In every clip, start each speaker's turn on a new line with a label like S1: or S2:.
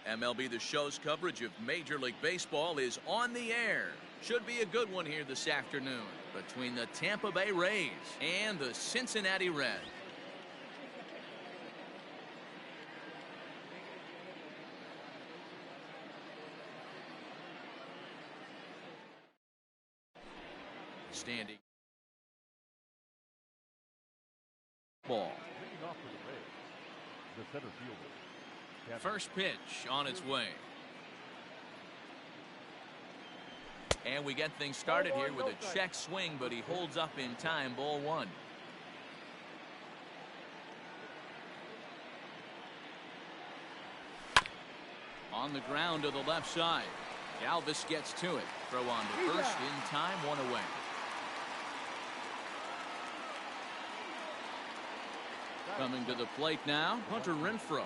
S1: MLB The Show's coverage of Major League Baseball is on the air. Should be a good one here this afternoon between the Tampa Bay Rays and the Cincinnati Reds. Standing ball.
S2: The center fielder.
S1: First pitch on its way. And we get things started here with a check swing, but he holds up in time. Ball one. On the ground to the left side. Galvis gets to it. Throw on to first in time, one away. Coming to the plate now, Hunter Renfroe.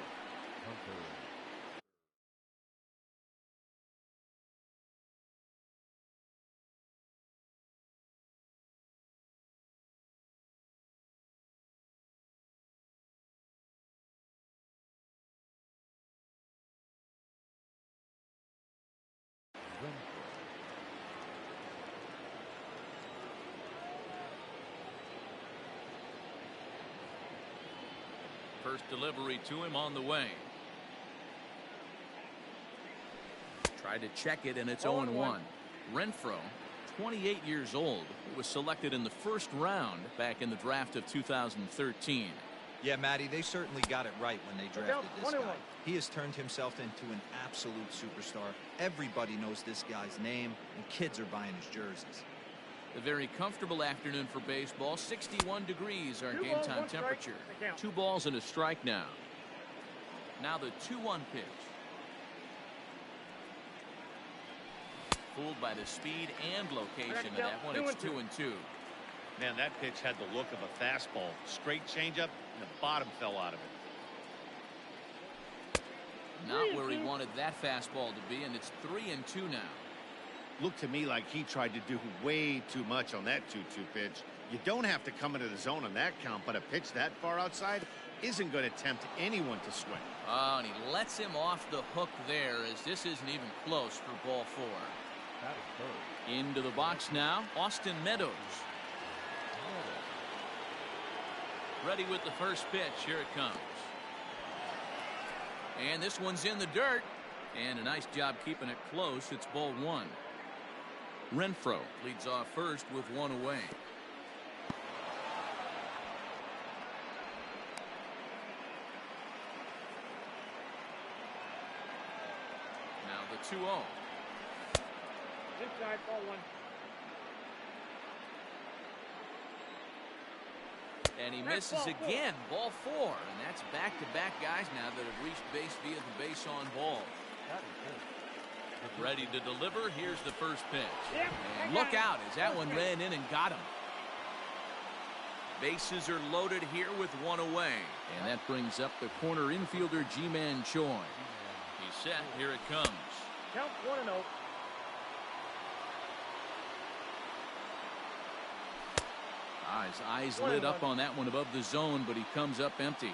S1: First delivery to him on the way. Tried to check it, and it's 0-1. Renfroe, 28 years old, was selected in the first round back in the draft of 2013.
S3: Yeah, Matty, they certainly got it right when they drafted this guy. He has turned himself into an absolute superstar. Everybody knows this guy's name, and kids are buying his jerseys.
S1: A very comfortable afternoon for baseball. 61 degrees our game time temperature. 2 balls and a strike now. Now the 2-1 pitch. Fooled by the speed and location of that one. It's 2-2.
S4: Man, that pitch had the look of a fastball. Straight changeup, and the bottom fell out of it.
S1: Not where he wanted that fastball to be, and it's 3-2 now.
S4: Looked to me like he tried to do way too much on that 2-2 pitch. You don't have to come into the zone on that count, but a pitch that far outside isn't going to tempt anyone to swing.
S1: Oh, and he lets him off the hook there, as this isn't even close for ball 4. Into the box now, Austin Meadows. Ready with the first pitch. Here it comes. And this one's in the dirt. And a nice job keeping it close. It's ball 1. Renfroe leads off first with 1 away. Now the 2-0.
S2: Inside, ball 1.
S1: And he misses again. Ball 4. And that's back-to-back guys now that have reached base via the base on ball. Ready to deliver. Here's the first pitch. And look out as that one ran in and got him. Bases are loaded here with 1 away. And that brings up the corner infielder Ji-Man Choi. He's set. Here it comes.
S2: Count 1-0.
S1: His eyes lit up on that one above the zone, but he comes up empty.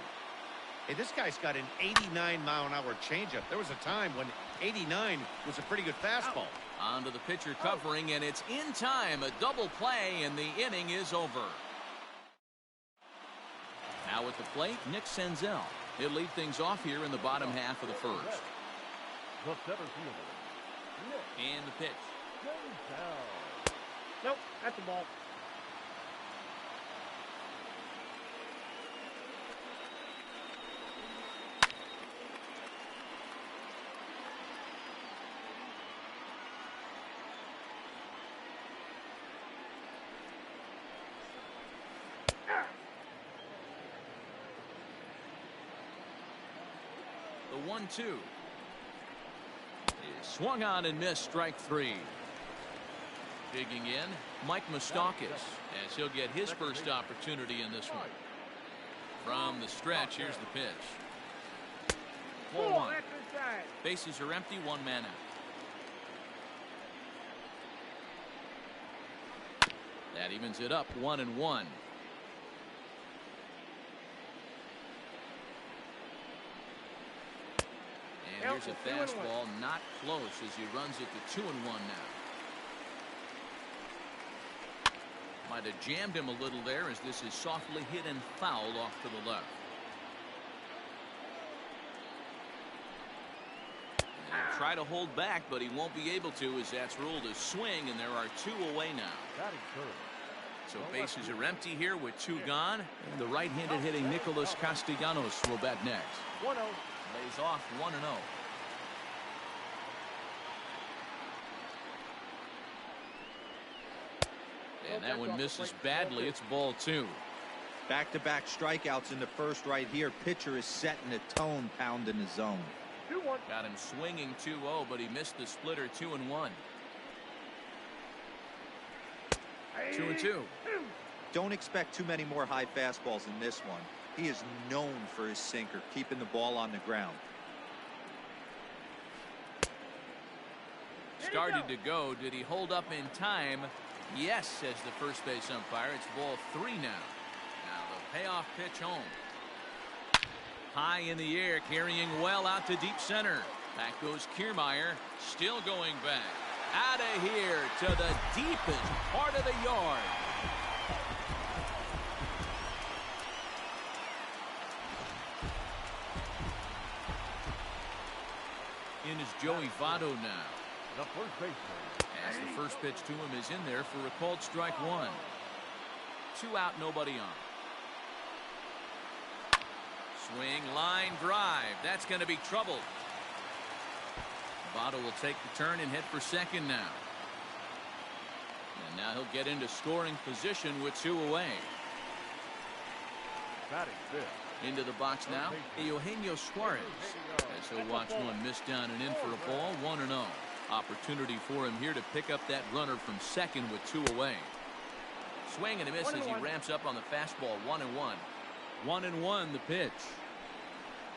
S4: Hey, this guy's got an 89-mile-an-hour changeup. There was a time when 89 was a pretty good fastball.
S1: On to the pitcher covering, and it's in time. A double play, and the inning is over. Now at the plate, Nick Senzel. He'll lead things off here in the bottom half of the first.
S2: The center fielder.
S1: And the pitch.
S2: Nope, that's the ball.
S1: The 1-2 is swung on and missed. Strike 3. Digging in, Mike Moustakas, as he'll get his first opportunity in this one. From the stretch, here's the pitch. Ball 1. Bases are empty, 1 man out. That evens it up, 1-1. And There's a fastball not close as he runs it to 2-1 now. Might have jammed him a little there as this is softly hit and fouled off to the left. He'll try to hold back, but he won't be able to as that's ruled a swing, and there are 2 away now. So bases are empty here with 2 gone. And the right-handed hitting Nicholas Castellanos will bat next.
S2: 1-0.
S1: Lays off 1-0. And that one misses badly. It's ball 2.
S3: Back-to-back strikeouts in the first right here. Pitcher is setting the tone, pounding the zone.
S2: 2-1.
S1: Got him swinging 2-0, but he missed the splitter 2-1. 2-2.
S3: Don't expect too many more high fastballs in this one. He is known for his sinker, keeping the ball on the ground.
S1: Started to go. Did he hold up in time? Yes, says the first base umpire. It's ball 3 now. Now the payoff pitch home. High in the air, carrying well out to deep center. Back goes Kiermaier, still going back. Out of here to the deepest part of the yard. In is Joey Votto now.
S2: The first baseman.
S1: As the first pitch to him is in there for a called strike 1. 2 out, nobody on. Swing, line, drive. That's going to be trouble. Votto will take the turn and head for second now. And now he'll get into scoring position with 2 away.
S2: Batting fifth.
S1: Into the box now, Eugenio Suarez. As he'll watch one miss down and in for a ball, 1-0. Opportunity for him here to pick up that runner from second with 2 away. Swing and a miss as he ramps up on the fastball. 1-1. 1-1 the pitch.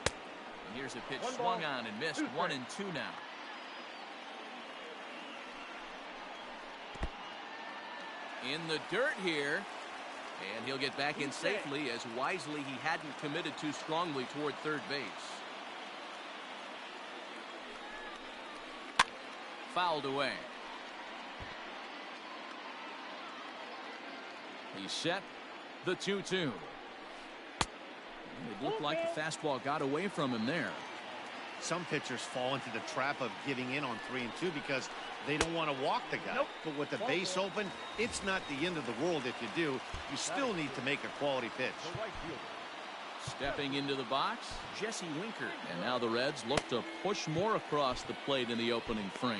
S1: And here's a pitch swung on and missed. 1-2 now. In the dirt here. And he'll get back in safely as wisely he hadn't committed too strongly toward third base. Fouled away. He's set. The 2-2. It looked like the fastball got away from him there.
S4: Some pitchers fall into the trap of giving in on 3 and 2 because they don't want to walk the guy.
S2: Nope.
S4: But with the base open, it's not the end of the world if you do. You still need to make a quality pitch.
S2: The right fielder.
S1: Stepping into the box, Jesse Winker. And now the Reds look to push more across the plate in the opening frame.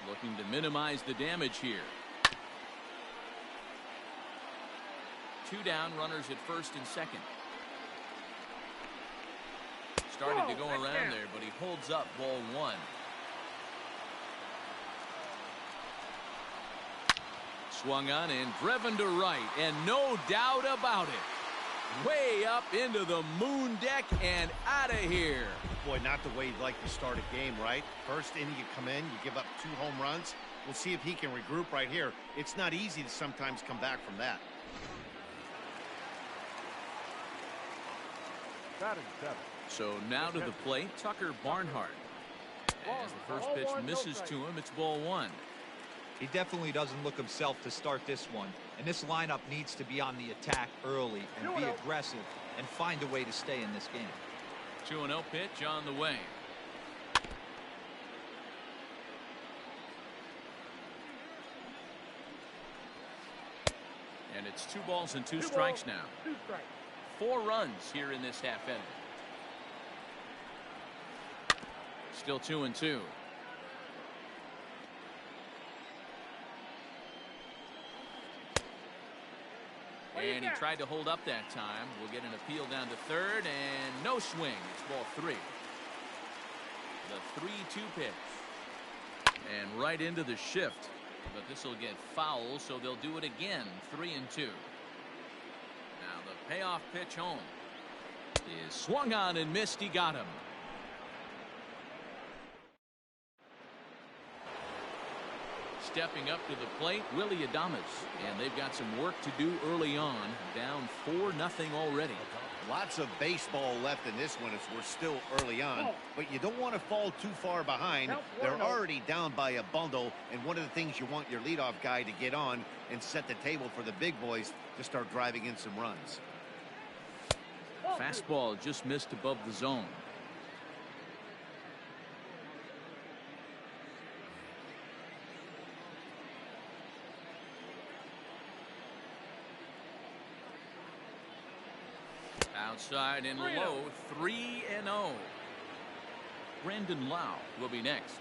S1: Looking to minimize the damage here. 2 down, runners at first and second. Started to go around there, but he holds up ball 1. Swung on and driven to right, and no doubt about it. Way up into the moon deck and out of here.
S4: Boy, not the way you'd like to start a game, right? First inning, you come in, you give up 2 home runs. We'll see if he can regroup right here. It's not easy to sometimes come back from that.
S2: Batting 7.
S1: So now to the plate, Tucker Barnhart. As the first pitch misses to him, it's ball 1.
S3: He definitely doesn't look himself to start this one. And this lineup needs to be on the attack early and be aggressive and find a way to stay in this game.
S1: 2-0 pitch on the way. And it's 2 balls and 2 strikes now.
S2: 2 strikes.
S1: 4 runs here in this half inning. Still 2-2. And he tried to hold up that time. We'll get an appeal down to third and no swing. It's ball 3. The 3-2 pitch. And right into the shift. But this will get foul, so they'll do it again. 3-2. Now the payoff pitch home is swung on and missed. He got him. Stepping up to the plate, Willie Adames. And they've got some work to do early on. Down 4-0 already.
S4: Lots of baseball left in this one as we're still early on, but you don't want to fall too far behind. They're already down by a bundle, and one of the things you want your leadoff guy to get on and set the table for the big boys to start driving in some runs.
S1: Fastball just missed above the zone. Outside and low, 3-0. Brandon Lau will be next.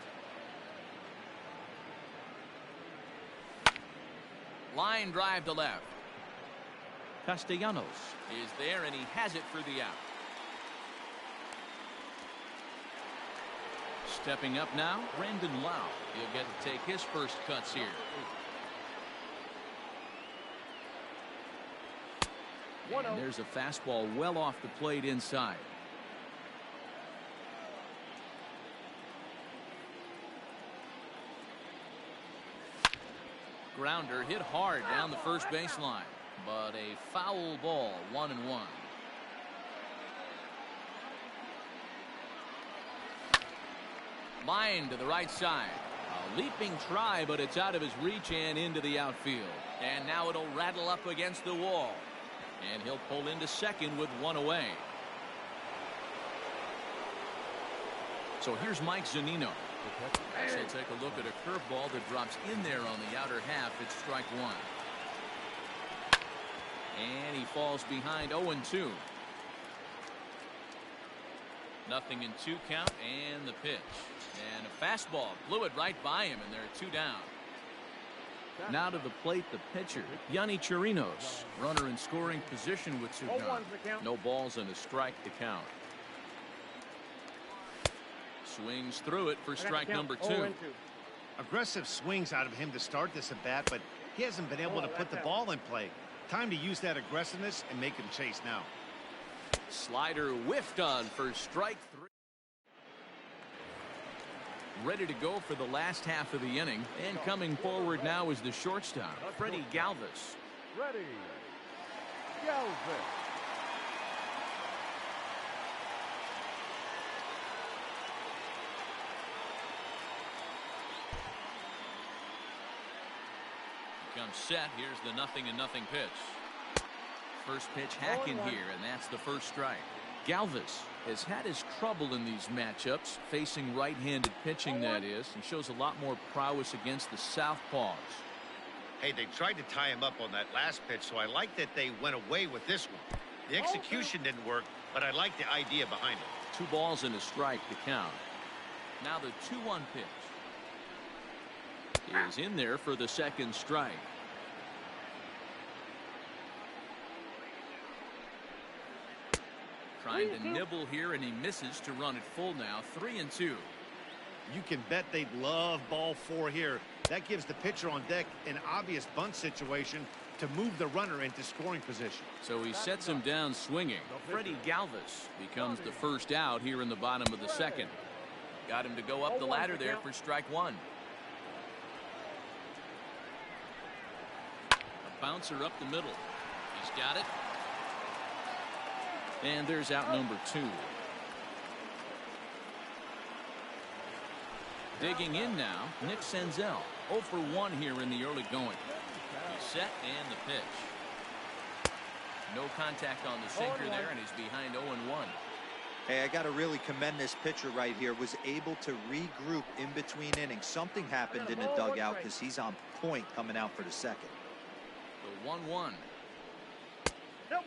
S1: Line drive to left. Castellanos is there, and he has it for the out. Stepping up now, Brandon Lau. He'll get to take his first cuts here. And there's a fastball well off the plate inside. Grounder hit hard down the first baseline, but a foul ball, 1-1. Line to the right side. A leaping try, but it's out of his reach and into the outfield. And now it'll rattle up against the wall. And he'll pull into second with one away. So here's Mike Zunino. As he'll take a look at a curveball that drops in there on the outer half. It's strike one. And he falls behind 0-2. Nothing in 2 count, and the pitch. And a fastball blew it right by him, and there are 2 down. Now to the plate, the pitcher, Yonny Chirinos. Runner in scoring position with 2 down. No balls and a strike to count. Swings through it for strike number 2.
S4: Aggressive swings out of him to start this at bat, but he hasn't been able to put the ball in play. Time to use that aggressiveness and make him chase now.
S1: Slider whiffed on for strike 3. Ready to go for the last half of the inning, and coming forward now is the shortstop, Freddie Galvis.
S2: Ready. Galvis.
S1: Comes set. Here's the 0-0 pitch. First pitch hack in here, and that's the first strike. Galvis has had his trouble in these matchups, facing right-handed pitching, that is, and shows a lot more prowess against the southpaws.
S4: Hey, they tried to tie him up on that last pitch, so I like that they went away with this one. The execution didn't work, but I like the idea behind it.
S1: 2 balls and a strike to count. Now the 2-1 pitch is in there for the second strike. Trying to nibble here, and he misses to run it full now. 3-2.
S4: You can bet they'd love ball 4 here. That gives the pitcher on deck an obvious bunt situation to move the runner into scoring position.
S1: So he sets him down swinging. Freddie Galvis becomes the first out here in the bottom of the second. Got him to go up the ladder there for strike 1. A bouncer up the middle. He's got it. And there's out number 2. Digging in now, Nick Senzel. 0 for 1 here in the early going. He's set, and the pitch. No contact on the sinker there, and he's behind 0-1.
S3: Hey, I got to really commend this pitcher right here. Was able to regroup in between innings. Something happened in the dugout because he's on point coming out for the second.
S1: The 1-1.
S2: Nope.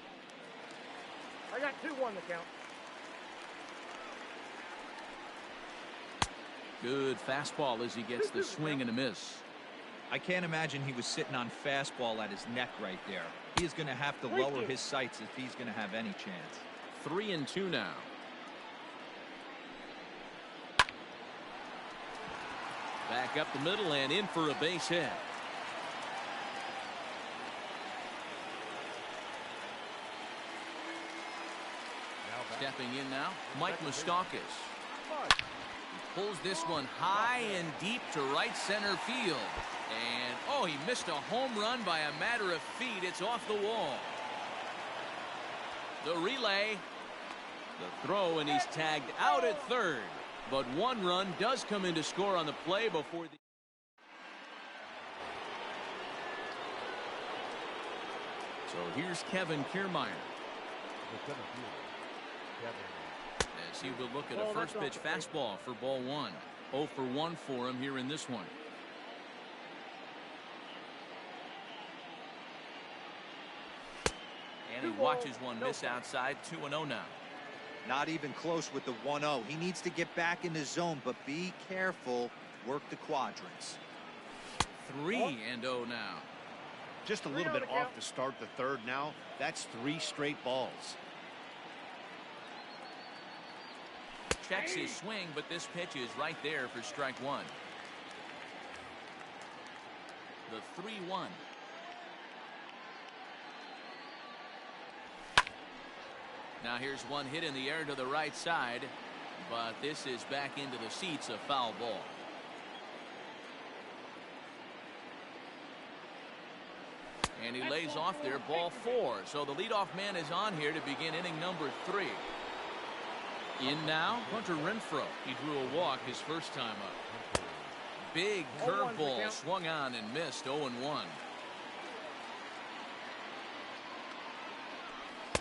S2: I got 2-1 to count.
S1: Good fastball as he gets the swing and a miss.
S3: I can't imagine he was sitting on fastball at his neck right there. He is going to have to lower his sights if he's going to have any chance.
S1: 3-2 now. Back up the middle and in for a base hit. Stepping in now, Mike Moustakas. He pulls this one high and deep to right center field. And, oh, he missed a home run by a matter of feet. It's off the wall. The relay. The throw, and he's tagged out at third. But one run does come in to score on the play before the... So here's Kevin Kiermaier. As he will look at a first pitch fastball for ball one. 0 for 1 for him here in this one. And he watches one miss outside. 2-0 now.
S3: Not even close with the 1-0. He needs to get back in the zone, but be careful. Work the quadrants.
S1: 3-0 now.
S4: Just a little bit off to start the third now. That's 3 straight balls.
S1: Checks his swing, but this pitch is right there for strike one. The 3-1. Now here's one hit in the air to the right side, but this is back into the seats, a foul ball. And he lays off there, ball 4. So the leadoff man is on here to begin inning number 3. In now, Hunter Renfroe. He drew a walk his first time up. Big curveball swung on and missed. 0-1.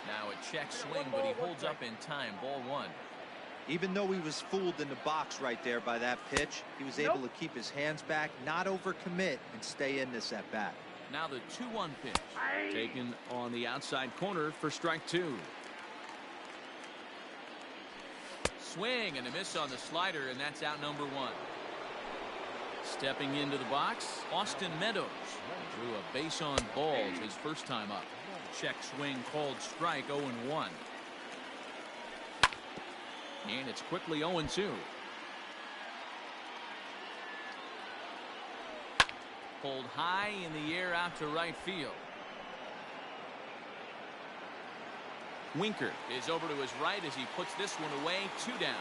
S1: Now a check swing, but he holds up in time. Ball 1.
S3: Even though he was fooled in the box right there by that pitch, he was able to keep his hands back, not overcommit, and stay in this at bat.
S1: Now the 2-1 pitch. Taken on the outside corner for strike 2. Swing and a miss on the slider, and that's out number 1. Stepping into the box, Austin Meadows. Drew a base on balls his first time up. Check swing called strike. 0-1. And it's quickly 0-2. Pulled high in the air out to right field. Winker is over to his right as he puts this one away. 2 down.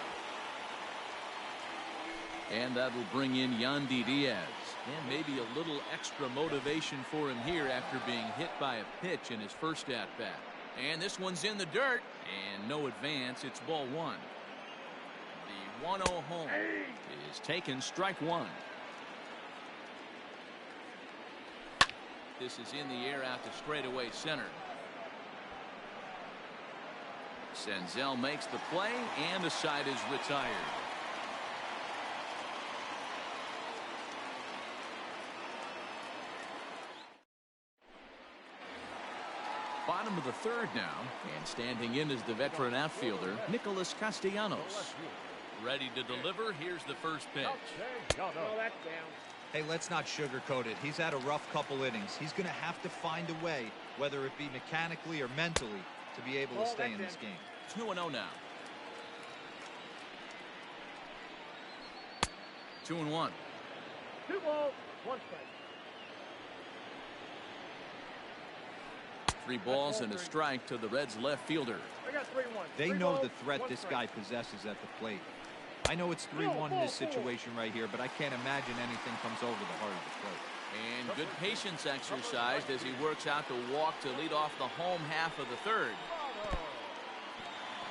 S1: And that will bring in Yandy Diaz. And maybe a little extra motivation for him here after being hit by a pitch in his first at-bat. And this one's in the dirt. And no advance. It's ball 1. The 1-0 home is taken. Strike 1. This is in the air out to straightaway center. Senzel makes the play, and the side is retired. Bottom of the third now, and standing in is the veteran outfielder, Nicholas Castellanos. Ready to deliver. Here's the first pitch.
S3: Hey, let's not sugarcoat it. He's had a rough couple innings. He's going to have to find a way, whether it be mechanically or mentally, to be able to stay in this game.
S1: 2-0 now. 2-1.
S2: 2 balls, 1 strike.
S1: 3 balls and a strike to the Reds' left fielder.
S2: I got 3-1.
S3: They know the threat this guy possesses at the plate. I know it's 3-1 in this situation right here, but I can't imagine anything comes over the heart of the plate.
S1: And good patience exercised as he works out the walk to lead off the home half of the third.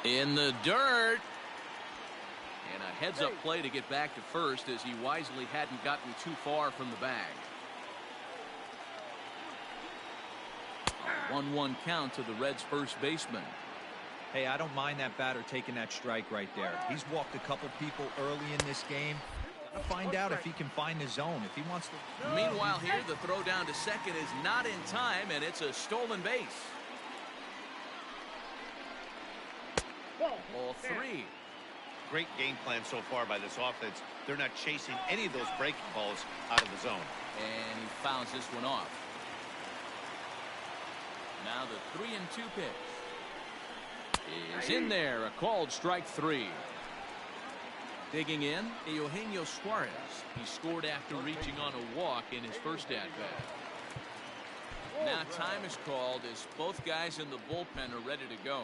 S1: In the dirt. And a heads-up play to get back to first as he wisely hadn't gotten too far from the bag. A 1-1 count to the Reds' first baseman.
S3: Hey, I don't mind that batter taking that strike right there. He's walked a couple people early in this game. Gotta find out if he can find the zone, if he wants to.
S1: Meanwhile here, the throw down to second is not in time, and it's a stolen base. Ball 3.
S4: Great game plan so far by this offense. They're not chasing any of those breaking balls out of the zone.
S1: And he fouls this one off. Now the 3-2 pitch is in there. A called strike 3. Digging in, Eugenio Suarez. He scored after reaching on a walk in his first at-bat. Now time is called as both guys in the bullpen are ready to go.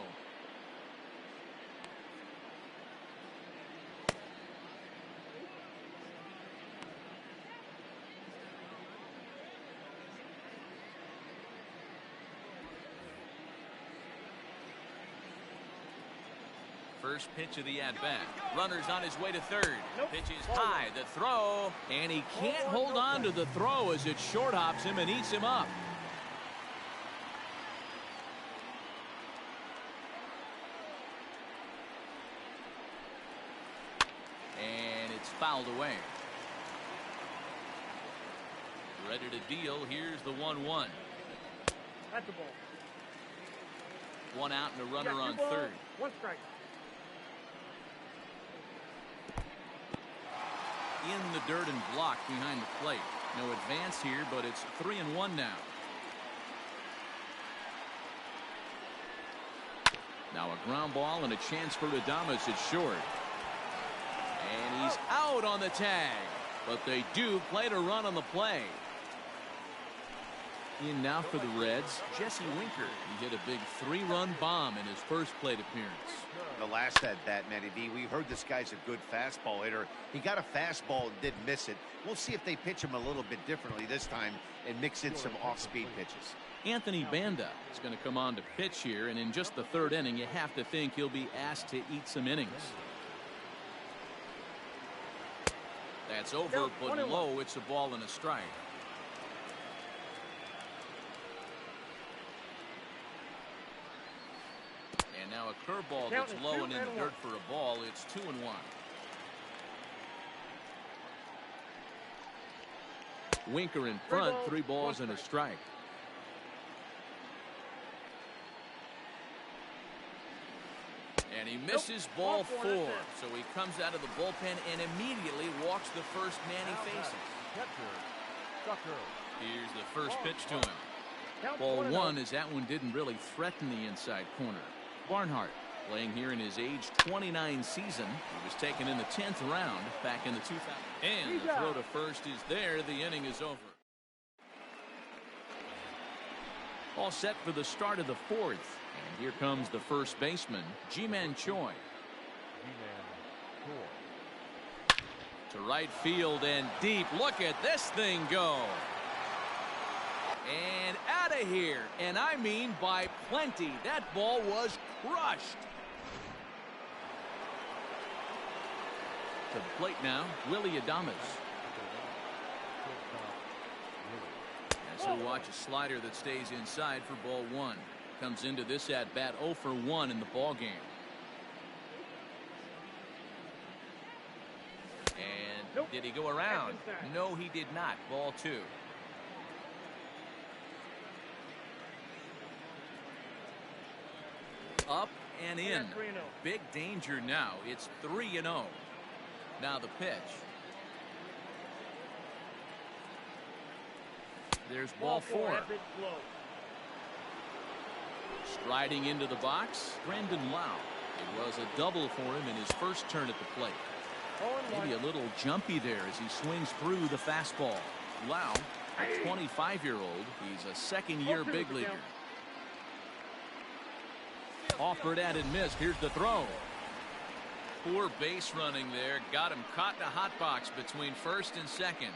S1: First pitch of the at-bat. Runner's on his way to third. Pitch is high. The throw. And he can't hold on to the throw as it short hops him and eats him up. And it's fouled away. Ready to deal. Here's the 1-1.
S2: That's the ball.
S1: One out and a runner on third.
S2: One strike.
S1: In the dirt and blocked behind the plate. No advance here, but it's 3-1 now. Now a ground ball and a chance for Adames at short. And he's out on the tag. But they do play to run on the play. In now for the Reds, Jesse Winker. He hit a big 3-run bomb in his first plate appearance.
S4: The last at bat, Matty V, we heard this guy's a good fastball hitter. He got a fastball and didn't miss it. We'll see if they pitch him a little bit differently this time and mix in some off-speed pitches.
S1: Anthony Banda is going to come on to pitch here, and in just the third inning, you have to think he'll be asked to eat some innings. That's over, but low. It's a ball and a strike. And now a curveball that's low and in the dirt for a ball. It's 2-1. Winker in front, 3 balls and a strike. And he misses ball 4. So he comes out of the bullpen and immediately walks the first man he faces. Here's the first pitch to him. Ball 1 as that one didn't really threaten the inside corner. Barnhart playing here in his age 29 season. He was taken in the 10th round back in the 2000. And the throw to first is there. The inning is over. All set for the start of the 4th. And here comes the first baseman, Ji-Man Choi. To right field and deep. Look at this thing go. And out of here. And I mean by plenty. That ball was crushed. To the plate now, Willie Adames. As he'll watch a slider that stays inside for ball 1. Comes into this at bat 0 for 1 in the ball game. And did he go around? No, he did not. Ball 2. Up and in. Big danger now. It's 3-0. Now the pitch. There's ball 4. Striding into the box, Brandon Lau. It was a double for him in his first turn at the plate. Maybe a little jumpy there as he swings through the fastball. Lau, a 25-year-old, he's a second-year big leaguer. Offered at and missed. Here's the throw. Poor base running there. Got him caught in a hot box between first and second.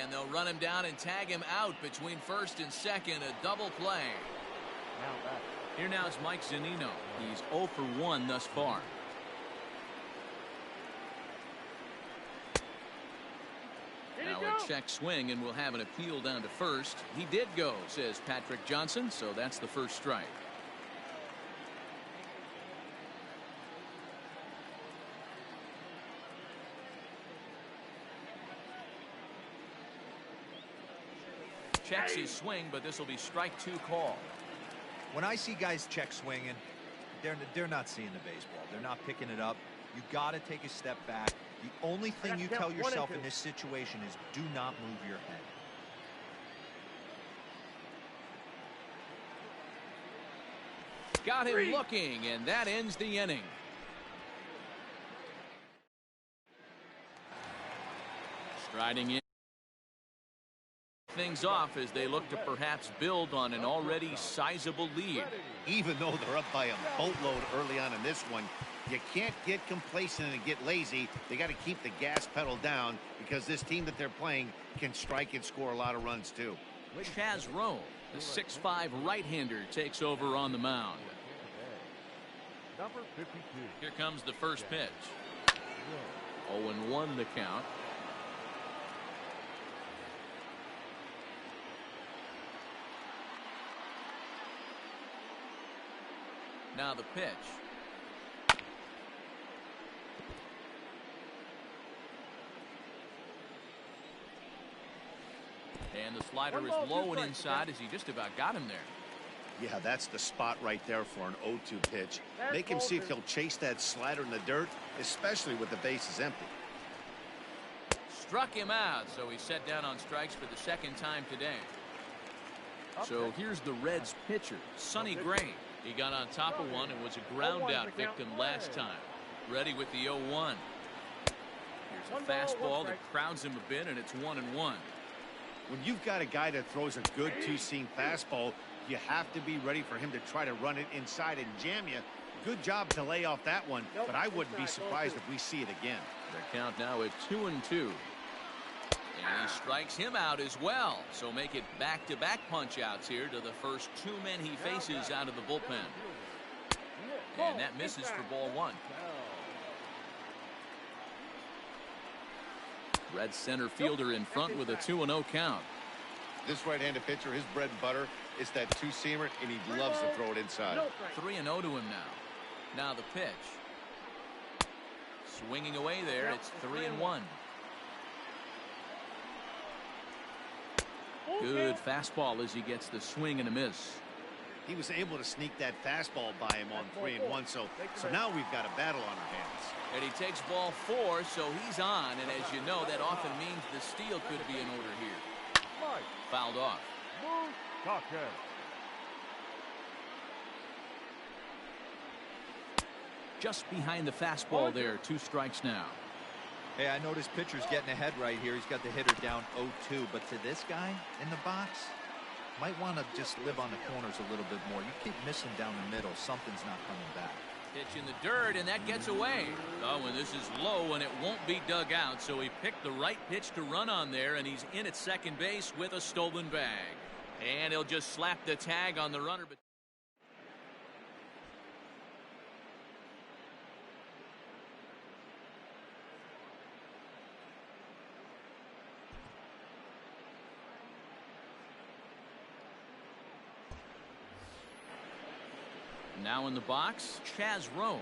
S1: And they'll run him down and tag him out between first and second. A double play. Here now is Mike Zunino. He's 0 for 1 thus far. Now a check swing, and we'll have an appeal down to first. He did go, says Patrick Johnson, so that's the first strike. Checks his swing, but this will be strike 2 call.
S3: When I see guys check swinging, they're not seeing the baseball. They're not picking it up. You got to take a step back. The only thing you tell yourself in this situation is do not move your head.
S1: Got him looking, and that ends the inning. Striding in things off as they look to perhaps build on an already sizable lead.
S4: Even though they're up by a boatload early on in this one, you can't get complacent and get lazy. They got to keep the gas pedal down because this team that they're playing can strike and score a lot of runs too.
S1: Chaz Roe, the 6'5" right-hander, takes over on the mound.
S5: Number 52.
S1: Here comes the first pitch. 0-1 the count. Now the pitch. And the slider is low and inside as he just about got him there.
S4: Yeah, that's the spot right there for an 0-2 pitch. Make him see if he'll chase that slider in the dirt, especially with the bases empty.
S1: Struck him out, so he's set down on strikes for the second time today. So here's the Reds pitcher, Sonny Gray. He got on top of one and was a ground out victim last time. Ready with the 0-1. Here's a fastball that crowds him a bit, and it's 1-1.
S4: When you've got a guy that throws a good two-seam fastball, you have to be ready for him to try to run it inside and jam you. Good job to lay off that one, but I wouldn't be surprised if we see it again.
S1: Their count now at 2-2. And he strikes him out as well. So make it back-to-back punch-outs here to the first two men he faces out of the bullpen. And that misses for ball one. Red center fielder in front with a 2-0 count.
S4: This right-handed pitcher, his bread and butter is that two-seamer, and he loves to throw it inside.
S1: 3-0 to him now. Now the pitch. Swinging away there, it's 3-1. Good fastball as he gets the swing and a miss.
S4: He was able to sneak that fastball by him on 3-1, so now we've got a battle on our hands.
S1: And he takes ball 4, so he's on, and as you know, that often means the steal could be in order here. Fouled off. Just behind the fastball there, 2 strikes now.
S3: Hey, I noticed pitcher's getting ahead right here. He's got the hitter down 0-2, but to this guy in the box, might want to just live on the corners a little bit more. You keep missing down the middle, something's not coming back.
S1: Pitch in the dirt, and that gets away. Oh, and this is low, and it won't be dug out, so he picked the right pitch to run on there, and he's in at second base with a stolen bag. And he'll just slap the tag on the runner. But now in the box, Chaz Roe.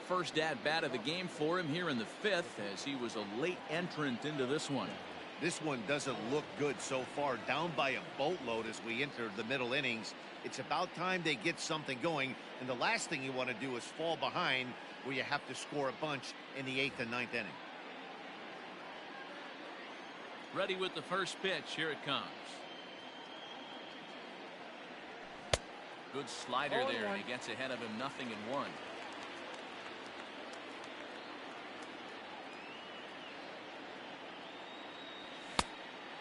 S1: First at-bat of the game for him here in the 5th, as he was a late entrant into this one.
S4: This one doesn't look good so far. Down by a boatload as we enter the middle innings. It's about time they get something going, and the last thing you want to do is fall behind where you have to score a bunch in the 8th and 9th inning.
S1: Ready with the first pitch. Here it comes. Good slider there, and he gets ahead of him 0-1.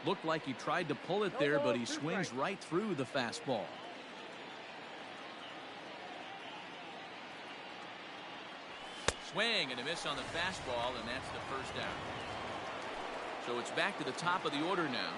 S1: Looked like he tried to pull it there, but he swings right through the fastball. Swing and a miss on the fastball, and that's the first out. So it's back to the top of the order now.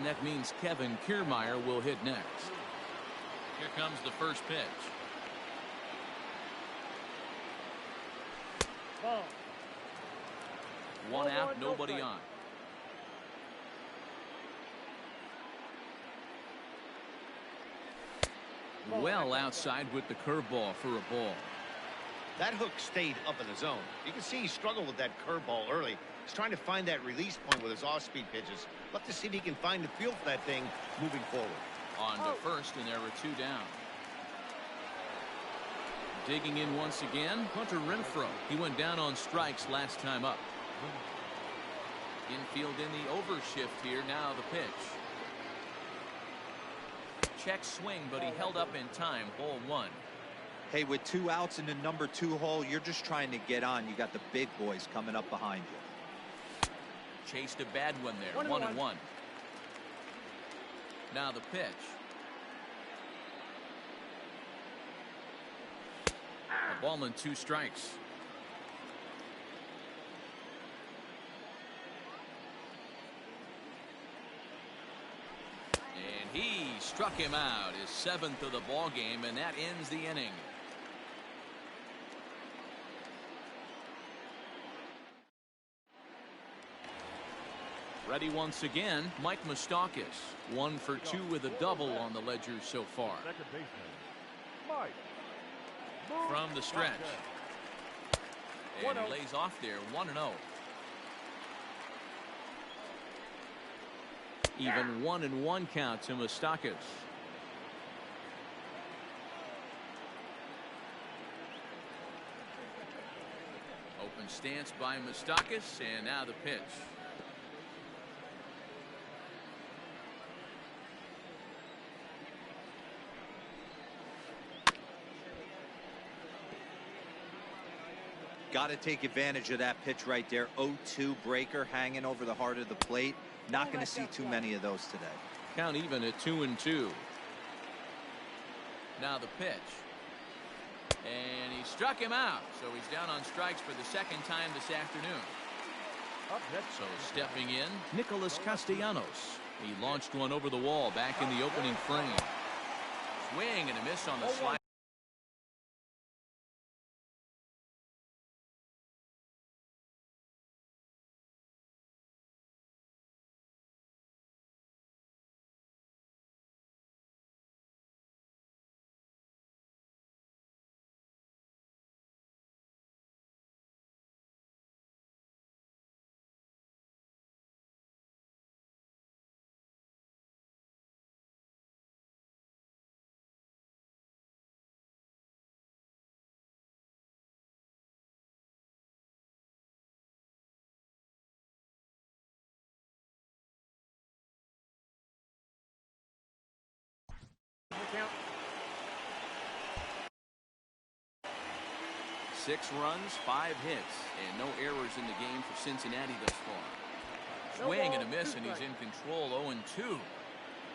S1: And that means Kevin Kiermaier will hit next. Here comes the first pitch.
S2: Ball.
S1: One
S2: Ball
S1: out,
S2: one, no
S1: nobody
S2: strike.
S1: on. Well outside with the curveball for a ball.
S4: That hook stayed up in the zone. You can see he struggled with that curveball early. He's trying to find that release point with his off-speed pitches. Love to see if he can find the feel for that thing moving forward.
S1: On to first, and there were two down. Digging in once again, Hunter Renfroe. He went down on strikes last time up. Infield in the overshift here. Now the pitch. Check swing, but he held up in time. Ball one.
S3: Hey, with 2 outs in the number 2 hole, you're just trying to get on. You got the big boys coming up behind you.
S1: Chased a bad one there. 1-1. Now the pitch. A ball and 2 strikes. And he struck him out, his 7th of the ball game, and that ends the inning. Ready once again, Mike Moustakas. 1 for 2 with a double on the ledger so far.
S5: Second baseman, Mike.
S1: From the stretch. And he lays off there, 1-0. Even 1-1 count to Moustakas. Open stance by Moustakas, and now the pitch.
S3: Got to take advantage of that pitch right there. 0-2 breaker hanging over the heart of the plate. Not going to see too many of those today.
S1: Count even at 2-2. Now the pitch. And he struck him out. So he's down on strikes for the 2nd time this afternoon. So stepping in, Nicholas Castellanos. He launched one over the wall back in the opening frame. Swing and a miss on the slide.
S2: Count.
S1: 6 runs, 5 hits, and no errors in the game for Cincinnati thus far. Swing and a miss, and he's in control. 0-2.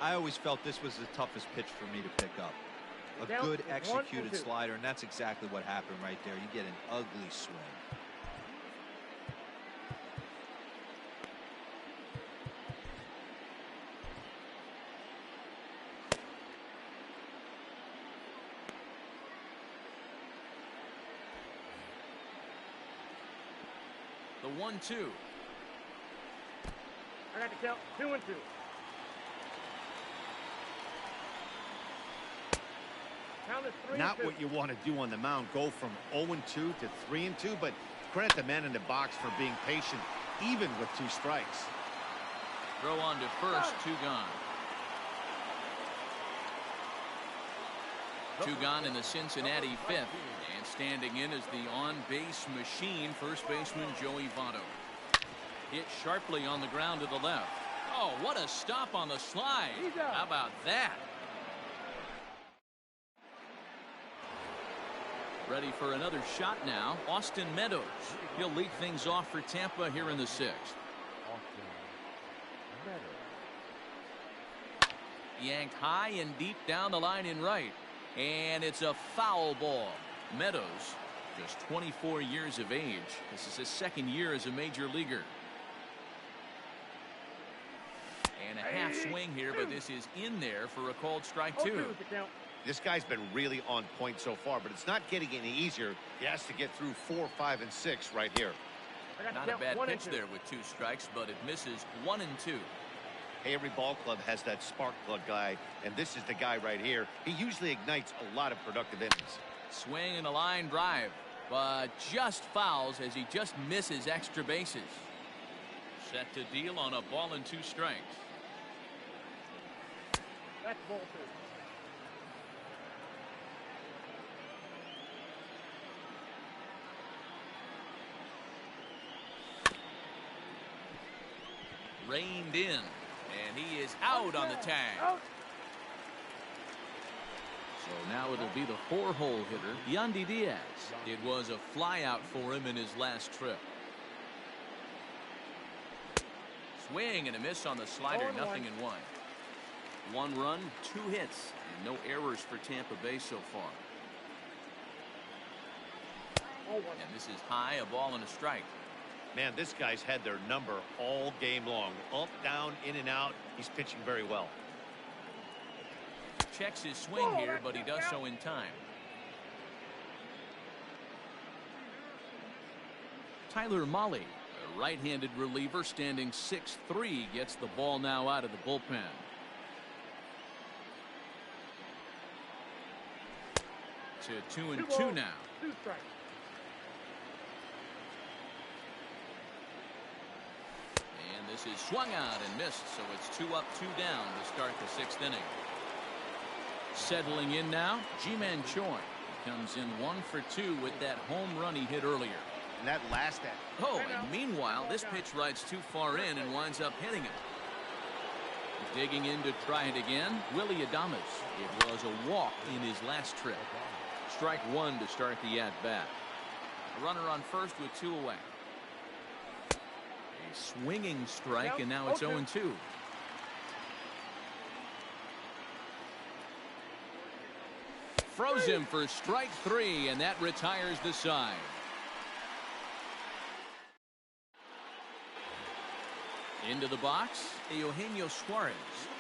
S3: I always felt this was the toughest pitch for me to pick up. A good executed slider, and that's exactly what happened right there. You get an ugly swing.
S1: The 1-2.
S2: I got to count 2-2. Count is 3-2.
S4: Not what you want to do on the mound. Go from 0-2 to 3-2, but credit the man in the box for being patient, even with 2 strikes.
S1: Throw on to first, 2 gone. 2 gone in the Cincinnati 5th. And standing in is the on-base machine, first baseman Joey Votto. Hit sharply on the ground to the left. Oh, what a stop on the slide. How about that? Ready for another shot now. Austin Meadows. He'll lead things off for Tampa here in the 6th. Yanked high and deep down the line in right. And it's a foul ball. Meadows, just 24 years of age. This is his 2nd year as a major leaguer. And a half half swing here, but this is in there for a called strike 2.
S2: 0-2 is the count.
S4: This guy's been really on point so far, but it's not getting any easier. He has to get through 4, 5, and 6 right here.
S2: I got the
S1: Not a
S2: count.
S1: bad
S2: 1 and
S1: pitch
S2: 2.
S1: there with 2 strikes, but it misses 1 and 2.
S4: Hey, every ball club has that spark plug guy, and this is the guy right here. He usually ignites a lot of productive innings.
S1: Swing and a line drive, but just fouls as he just misses extra bases. Set to deal on a ball and 2 strikes.
S2: That's ball 2.
S1: Reined in, and he is out on the tag.
S2: Out.
S1: So now it'll be the 4-hole hitter, Yandy Diaz. It was a fly out for him in his last trip. Swing and a miss on the slider,
S2: 0-1.
S1: nothing in 1. 1 run, 2 hits, and no errors for Tampa Bay so far.
S2: 0-1.
S1: And this is high, a ball and a strike.
S4: Man, this guy's had their number all game long. Up, down, in and out. He's pitching very well.
S1: Checks his swing here, but he does so in time. Tyler Mahle, a right-handed reliever standing 6'3", gets the ball now out of the bullpen. To 2 and 2
S2: balls,
S1: now.
S2: 2 strikes.
S1: And this is swung out and missed, so it's 2 up, 2 down to start the 6th inning. Settling in now, Ji-Man Choi. He comes in 1 for 2 with that home run he hit earlier.
S4: And that last at.
S1: Oh, and meanwhile, this pitch rides too far in and winds up hitting him. Digging in to try it again, Willie Adames. It was a walk in his last trip. Strike 1 to start the at-bat. A runner on first with 2 away. A swinging strike, and now it's 0-2. Froze him for strike 3, and that retires the side. Into the box, Eugenio Suarez.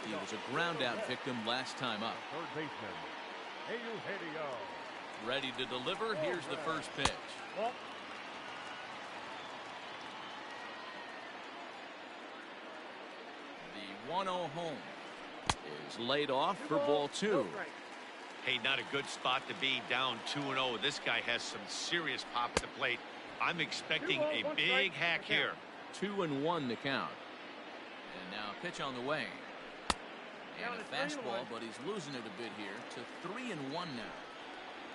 S1: He was a ground-out victim last time up.
S5: Third baseman, Eugenio.
S1: Ready to deliver. Here's the first pitch.
S2: Well,
S1: The 1-0 home is laid off for ball 2.
S2: no strikes.
S4: Hey, not a good spot to be down 2-0. This guy has some serious pop at the plate. I'm expecting
S2: 2 balls,
S4: a
S2: 1
S4: big
S2: strike,
S4: hack
S2: the count.
S4: here.
S1: 2-1 to count. And now a pitch on the way. And
S2: Down
S1: a
S2: to 3-1.
S1: fastball, but he's losing it a bit here to 3-1 now.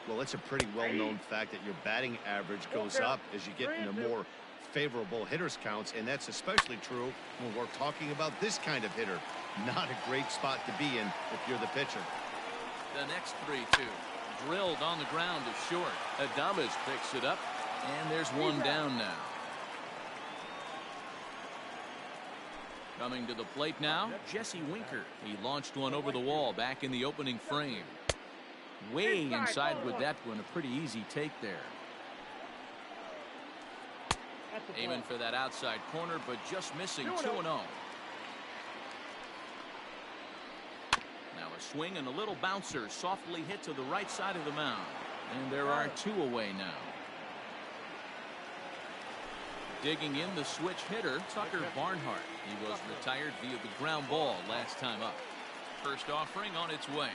S4: Well, it's a pretty well-known fact that your batting average goes
S2: Okay.
S4: up as you get into
S2: 3-2.
S4: more favorable hitters counts, and that's especially true when we're talking about this kind of hitter. Not a great spot to be in if you're the pitcher.
S1: The next 3-2. Drilled on the ground to short. Adames picks it up, and there's 1 down now. Coming to the plate now, Jesse Winker. He launched one over the wall back in the opening frame. Way inside with that one. A pretty easy take there.
S2: That's a
S1: Aiming
S2: ball.
S1: for that outside corner, but just missing
S2: 2-0.
S1: 2-0. Now a swing and a little bouncer softly hit to the right side of the mound. And there are 2 away now. Digging in the switch hitter, Tucker Barnhart. He was retired via the ground ball last time up. First offering on its way.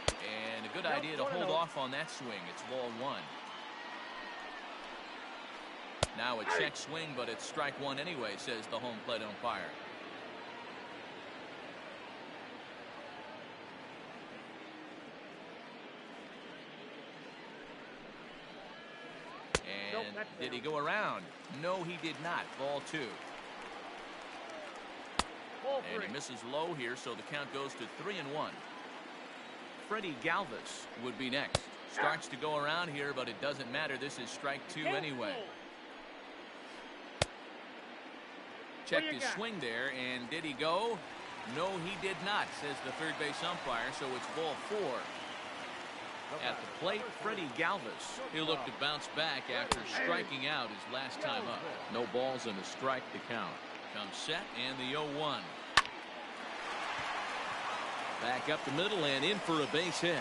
S1: And a good idea to hold off on that swing. It's ball 1. Now a check swing, but it's strike 1 anyway, says the home plate umpire. And did he go around? No, he did not. Ball 2.
S2: Ball
S1: And
S2: 3.
S1: he misses low here, so the count goes to 3-1. Freddie Galvis would be next. Starts to go around here, but it doesn't matter. This is strike 2 anyway. Checked his swing there, and did he go? No, he did not, says the third base umpire, so it's ball 4. At the plate, Freddie Galvis. He'll look to bounce back after striking out his last time up. No balls and a strike to count. Comes set and the 0-1. Back up the middle and in for a base hit.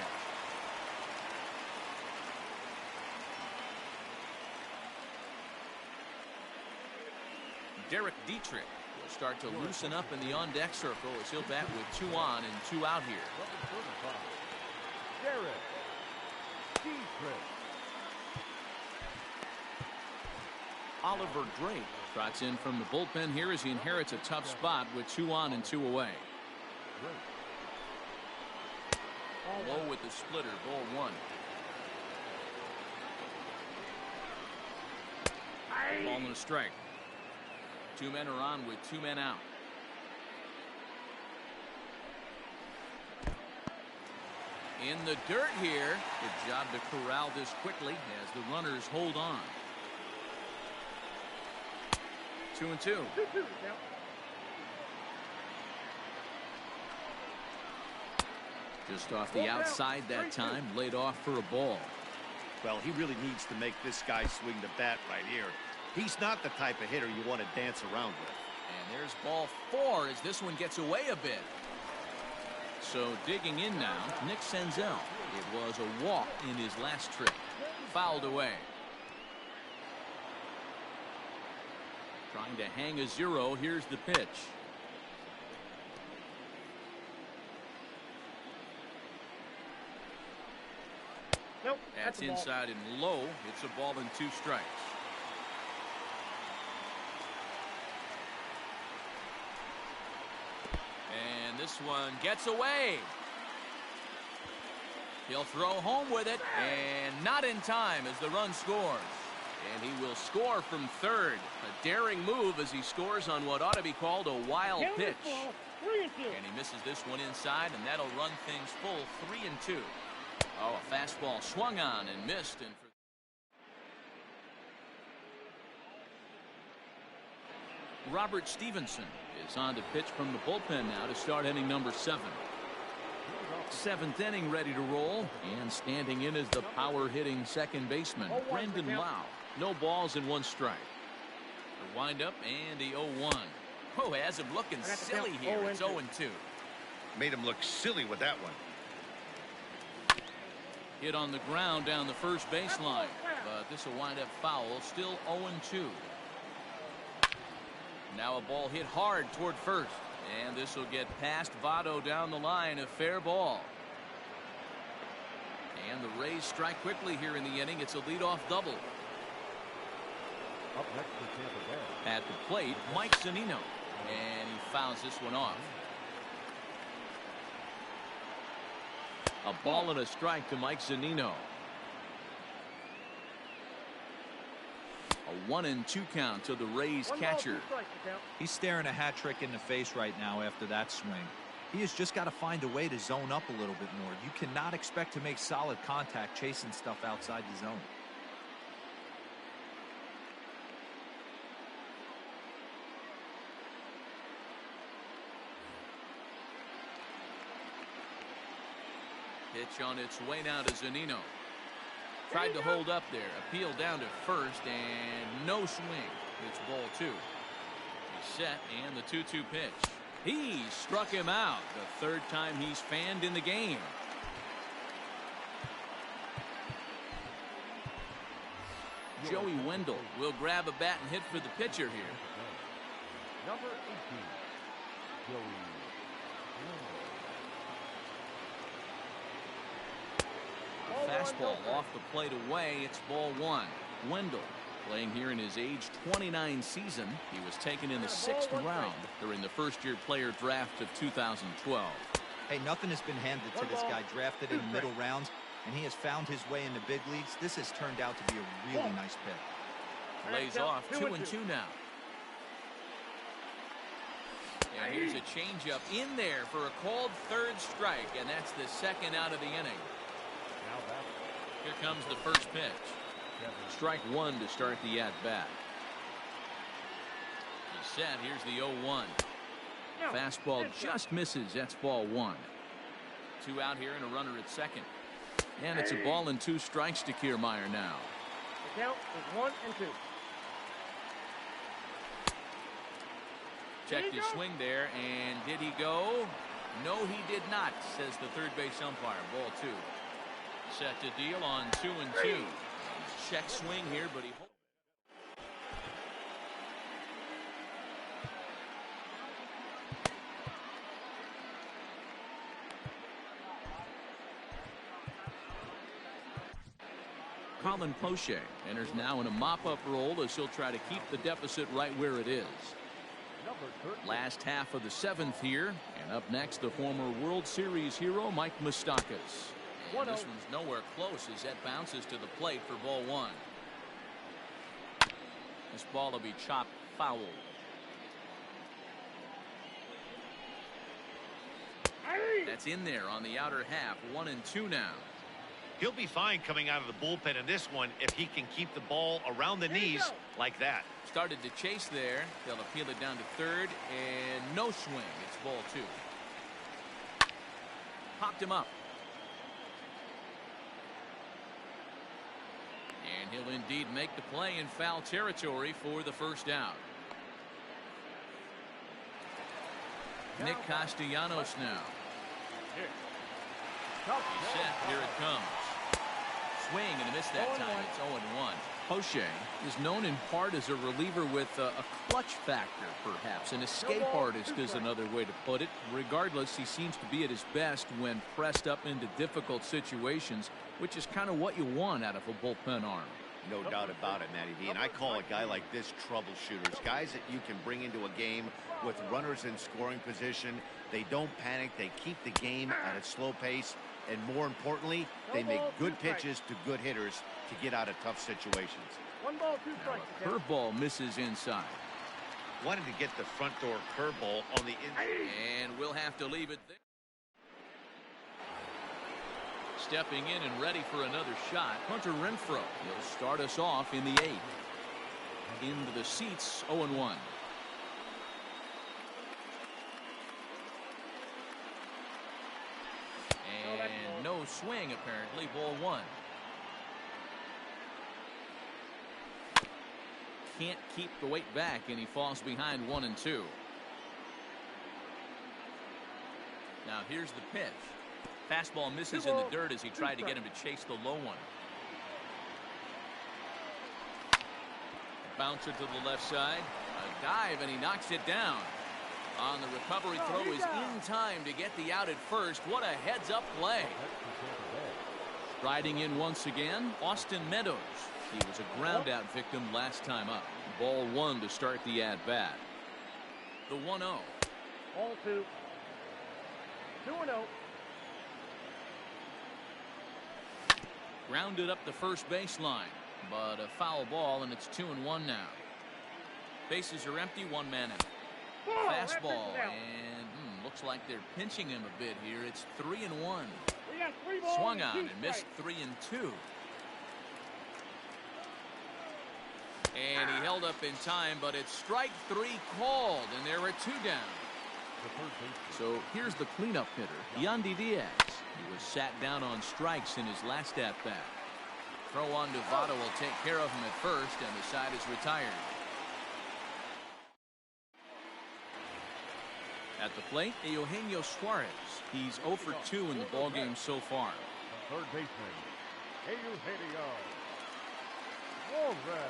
S1: Derek Dietrich will start to loosen up in the on-deck circle as he'll bat with 2 on and 2 out here.
S5: Derek Dietrich.
S1: Oliver Drake trots in from the bullpen here as he inherits a tough spot with 2 on and 2 away. Low with the splitter, ball 1. Ball and a strike. 2 men are on with 2 men out. In the dirt here. Good job to corral this quickly as the runners hold on. 2-2. Just off the outside that time, laid off for a ball.
S4: Well, he really needs to make this guy swing the bat right here. He's not the type of hitter you want to dance around with.
S1: And there's ball 4 as this one gets away a bit. So digging in now, Nick Senzel. It was a walk in his last trip. Fouled away. Trying to hang a 0. Here's the pitch.
S2: Nope.
S1: That's inside and low. It's a ball and 2 strikes. And this one gets away. He'll throw home with it, and not in time as the run scores. And he will score from third. A daring move as he scores on what ought to be called a wild pitch. And he misses this one inside, and that'll run things full 3-2. Oh, a fastball swung on and missed. And Robert Stevenson is on to pitch from the bullpen now to start inning number 7. 7th inning ready to roll, and standing in is the power-hitting second baseman, Brendan Lau. No balls and 1 strike. The windup and the 0-1. Oh, has him looking silly here. It's 0-2.
S4: Made him look silly with that one.
S1: Hit on the ground down the first baseline, but this will wind up foul. Still 0-2. Now a ball hit hard toward first, and this will get past Votto down the line. A fair ball. And the Rays strike quickly here in the inning. It's a leadoff double.
S5: Up next to Tampa Bay.
S1: At the plate, Mike Zunino, and he fouls this one off. A ball and a strike to Mike Zunino. A 1-2 count to the Rays catcher.
S3: He's staring a hat trick in the face right now after that swing. He has just got to find a way to zone up a little bit more. You cannot expect to make solid contact chasing stuff outside the zone.
S1: Pitch on its way now to Zunino. Tried to hold up there. Appeal down to first, and no swing. It's ball 2. He's set, and the 2-2 pitch. He struck him out. The 3rd time he's fanned in the game. Joey Wendell will grab a bat and hit for the pitcher here.
S5: Number 18, Joey.
S1: Fastball off the plate away. It's ball 1. Wendell playing here in his age 29 season. He was taken in the 6th round during the first-year player draft of 2012.
S3: Hey, nothing has been handed to this guy. Drafted in the middle rounds, and he has found his way in the big leagues. This has turned out to be a really nice pick.
S1: Lays off 2-2 now. And here's a changeup in there for a called 3rd strike, and that's the 2nd out of the inning. Here comes the first pitch. Strike 1 to start the at-bat. He's set. Here's the 0-1. Fastball just misses. That's ball 1. 2 out here and a runner at second. And it's a ball and 2 strikes to Kiermaier now.
S2: The count is 1-2.
S1: Checked his swing there, and did he go? No, he did not, says the third base umpire. Ball 2. Set to deal on 2-2. Check swing here, but he... Colin Poche enters now in a mop-up role as he'll try to keep the deficit right where it is. Last half of the 7th here, and up next the former World Series hero Mike Moustakas. And this one's nowhere close as that bounces to the plate for ball 1. This ball will be chopped foul. That's in there on the outer half. 1-2 now.
S4: He'll be fine coming out of the bullpen in this one if he can keep the ball around the knees like that.
S1: Started to chase there. They'll appeal it down to third, and no swing. It's ball 2. Popped him up. And he'll indeed make the play in foul territory for the first out. Nick Castellanos now. He's set. Here it comes. Swing and a miss that time. It's 0-1. Poche is known in part as a reliever with a clutch factor, perhaps. An escape artist is another way to put it. Regardless, he seems to be at his best when pressed up into difficult situations, which is kind of what you want out of a bullpen arm.
S4: No doubt about it, Matty V. And I call a guy like this troubleshooters. Guys that you can bring into a game with runners in scoring position. They don't panic. They keep the game at a slow pace. And more importantly, they make good pitches to good hitters to get out of tough situations.
S2: 1 ball, 2 strikes.
S1: Curveball misses inside.
S4: Wanted to get the front door curveball on the inside.
S1: And we'll have to leave it there. Stepping in and ready for another shot, Hunter Renfroe. He'll start us off in the 8th. Into the seats, 0-1. And no swing, apparently. Ball 1. Can't keep the weight back, and he falls behind 1-2. Now here's the pitch. Fastball misses in the dirt as he tried to get him to chase the low one. Bouncer to the left side. A dive, and he knocks it down. On the recovery throw is in time to get the out at first. What a heads-up play. Striding in once again, Austin Meadows. He was a ground-out victim last time up. Ball 1 to start the at-bat. The 1-0.
S2: Ball 2. 2-0.
S1: Grounded up the first baseline, but a foul ball, and it's 2-1 now. Bases are empty, 1 man in. Fastball, and looks like they're pinching him a bit here. It's 3-1. Swung on and missed 3-2. And he held up in time, but it's strike 3 called, and there are 2 down. So here's the cleanup hitter, Yandy Diaz. He was sat down on strikes in his last at-bat. Throw on to Votto will take care of him at first, and the side is retired. At the plate, Eugenio Suarez. He's 0 for 2 in the ballgame so far.
S5: Third baseman, Eugenio Suarez.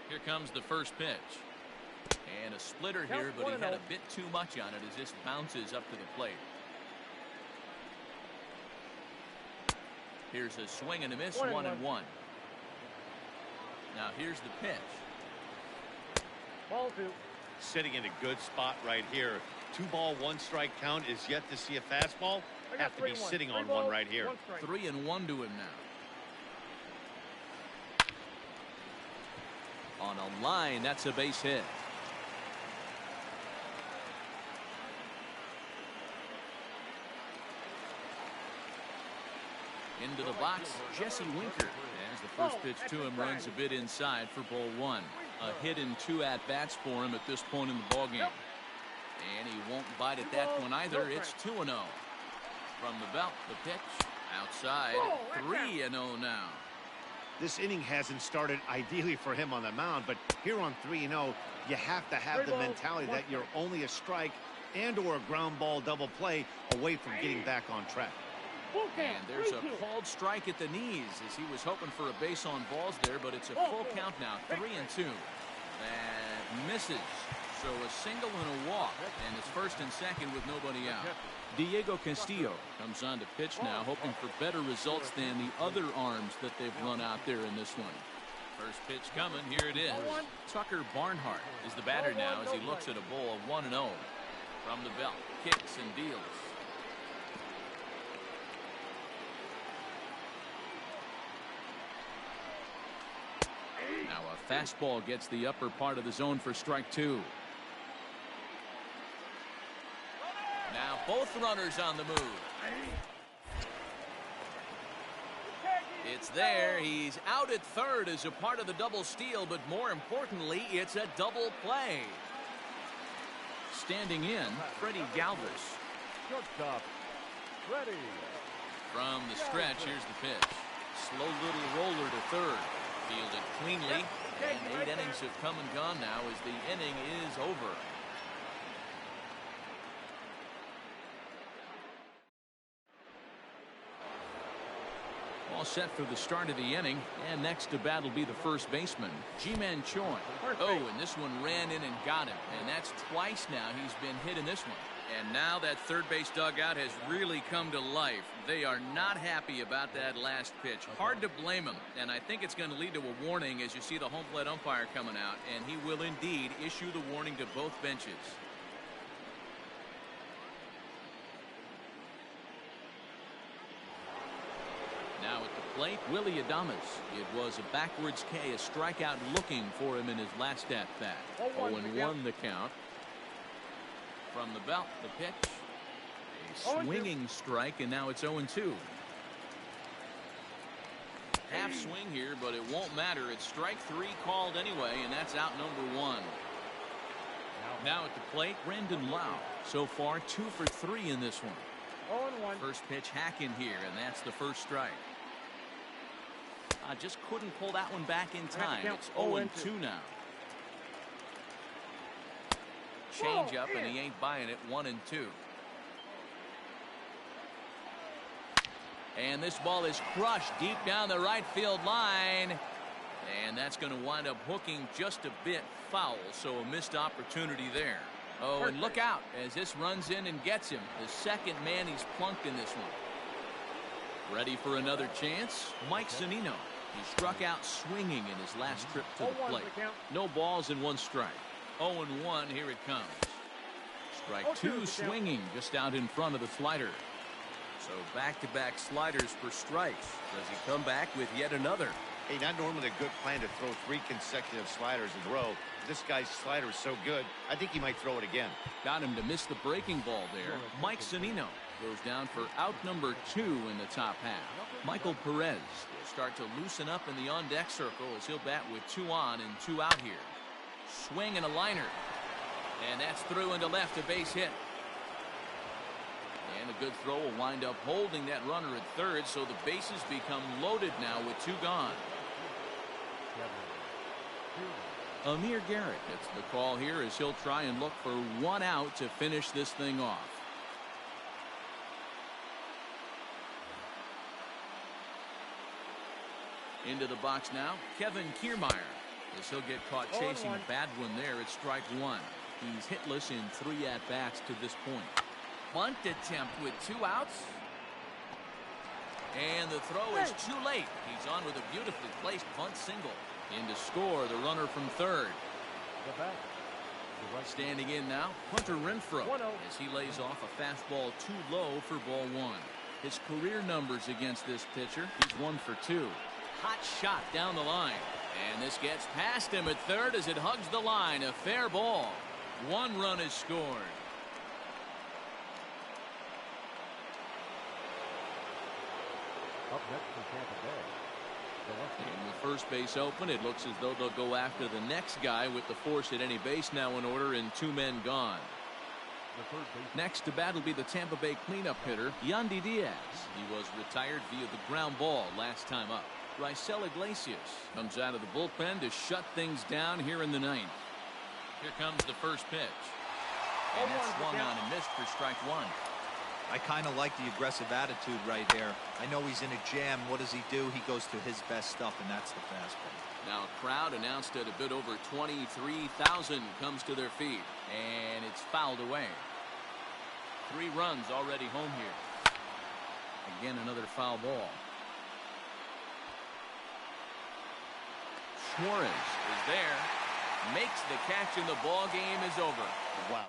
S1: Here comes the first pitch. And a splitter here, but he had a bit too much on it as this bounces up to the plate. Here's a swing and a miss, 1-1. Now here's the pitch.
S2: Ball 2.
S4: Sitting in a good spot right here. 2 ball, 1 strike count is yet to see a fastball. Have to be sitting on one right here.
S1: 3-1 to him now. On a line, that's a base hit. Into the box, Jesse Winker. As the first pitch to him runs a bit inside for ball 1. A hit in 2 at-bats for him at this point in the ballgame. And he won't bite at that one either. It's 2-0. From the belt, the pitch. Outside, 3-0 now.
S4: This inning hasn't started ideally for him on the mound, but here on 3-0, you have to have the mentality that you're only a strike and or a ground ball double play away from getting back on track.
S1: And there's a called strike at the knees as he was hoping for a base on balls there, but it's a full count now, 3-2. That misses. So a single and a walk, and it's first and second with nobody out. Diego Castillo comes on to pitch now, hoping for better results than the other arms that they've run out there in this one. First pitch coming, here it is. Tucker Barnhart is the batter now as he looks at a ball of 1-0. From the belt, kicks and deals. Now a fastball gets the upper part of the zone for strike 2. Now both runners on the move. It's there. He's out at third as a part of the double steal, but more importantly, it's a double play. Standing in, Freddie Galvis.
S5: Shortstop, Freddie.
S1: From the stretch, here's the pitch. Slow little roller to third. Fielded cleanly, and 8 innings have come and gone now as the inning is over. All set for the start of the inning, and next to bat will be the first baseman, Ji-Man Choi. Oh, and this one ran in and got him, and that's twice now he's been hit in this one. And now that third base dugout has really come to life. They are not happy about that last pitch. Hard to blame him, and I think it's going to lead to a warning as you see the home plate umpire coming out, and he will indeed issue the warning to both benches. Now at the plate, Willie Adames. It was a backwards K, a strikeout looking for him in his last at-bat. 0-1 the count. From the belt, the pitch. A swinging strike, and now it's 0-2. Half swing here, but it won't matter. It's strike 3 called anyway, and that's out number 1. Now at the plate, Brandon Lau. So far, 2 for 3 in this one. First pitch hacking here, and that's the first strike. I just couldn't pull that one back in time. It's 0-2 now. Change up, and he ain't buying it. 1-2. And this ball is crushed deep down the right field line, and that's going to wind up hooking just a bit foul, so a missed opportunity there. Oh, and look out as this runs in and gets him. The second man he's plunked in this one. Ready for another chance? Mike Zunino. He struck out swinging in his last trip to the plate. No balls and 1 strike. 0-1, here it comes. Strike 2 swinging just out in front of the slider. So back-to-back sliders for strikes. Does he come back with yet another?
S4: Hey, not normally a good plan to throw 3 consecutive sliders in a row. This guy's slider is so good, I think he might throw it again.
S1: Got him to miss the breaking ball there. Mike Zunino goes down for out number 2 in the top half. Michael Perez will start to loosen up in the on-deck circle as he'll bat with 2 on and 2 out here. Swing and a liner. And that's through into left, a base hit. And a good throw will wind up holding that runner at third, so the bases become loaded now with 2 gone. Amir Garrett gets the call here as he'll try and look for 1 out to finish this thing off. Into the box now, Kevin Kiermaier. As he'll get caught chasing a bad one there at strike 1. He's hitless in 3 at-bats to this point. Bunt attempt with 2 outs. And the throw is too late. He's on with a beautifully placed bunt single. In to score the runner from third. Standing in now, Hunter Renfroe, as he lays off a fastball too low for ball 1. His career numbers against this pitcher, he's 1 for 2. Hot shot down the line. And this gets past him at third as it hugs the line. A fair ball. 1 run is scored.
S5: Up next for Tampa Bay.
S1: And with first base open, it looks as though they'll go after the next guy with the force at any base now in order and 2 men gone.
S5: the third base.
S1: Next to bat will be the Tampa Bay cleanup hitter, Yandy Diaz. He was retired via the ground ball last time up. Raisel Iglesias comes out of the bullpen to shut things down here in the ninth. Here comes the first pitch. And that's swung on and missed for strike one.
S3: I kind of like the aggressive attitude right here. I know he's in a jam. What does he do? He goes to his best stuff, and that's the fastball.
S1: Now a crowd announced at a bit over 23,000 comes to their feet, and it's fouled away. 3 runs already home here. Again, another foul ball. Suarez is there, makes the catch, and the ball game is over.
S4: Wow.